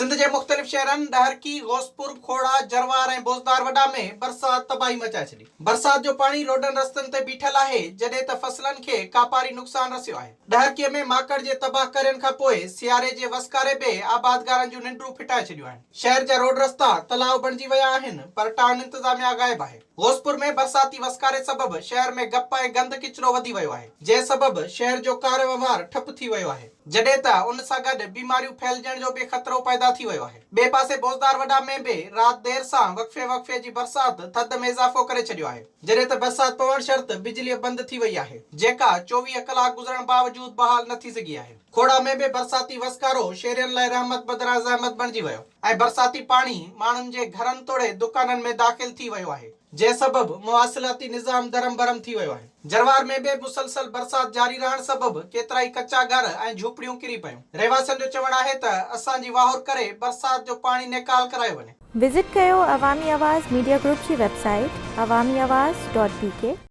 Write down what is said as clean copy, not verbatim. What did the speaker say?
सिंध के मुख्तलिफ शहरन डहरकी, गौसपुर, खोड़ा, जरवार और बोजदार वडा में बरसात तबाही मचाए छड़ी। बरसात जो पानी रोडन रस्तन ते बीठल है, जडे त फसलन के कापारी नुकसान रसियो है। डहरकी में माकड़ जे तबाह करन का पोए सियारे जे वसकारे बे आबादगारन जो निंड्रू फिटाए छड़ियो है। शहर जा रोड रस्ता तलाव बनजी वया आहिन, पर टाउन इंतजामिया गायब है। गौसपुर में बरसाती वसकारे सबब शहर में गप ऐं गंद किचरो वधी वयो है, जे सबब शहर जो कार व्यवहार ठप थी वयो है, जडे त उन सां गॾु बीमारियूं फैलजण जो बि ख़तरो पैदा थी वयो है। बे पासे बोजदार वडा में बि रात देर सां वक़्फे जी बरसात थधि में इज़ाफ़ो करे छॾियो आहे, जडे त बरसात पवण शर्त बिजली बंद थी वई आहे, जेका 24 कलाक गुज़रण बावजूद बहाल न थी सघी आहे। खोड़ा में बि बरसाती वसकारो शेरियन लाइ रहमत बदिरां ज़हमत बणिजी वयो ऐं बरसाती पाणी माण्हुनि जे घरनि तोड़े दुकाननि में दाख़िल थी वयो आहे, जे सबब मुवासिलाती निज़ाम दरम बरम थी वयो है। जरवार में बि मुसलसल बरसात जारी रहण सबब केतराई कच्चा घर ऐं झूपड़ियूं किरी पयूं। रहवासियुनि जो चवण आहे त असांजी वाहुर करे बरसात जो पाणी निकाल करायो वञे। विजिट कयो अवामी आवाज़ मीडिया ग्रुप की वेबसाइट awamiawaz.pk।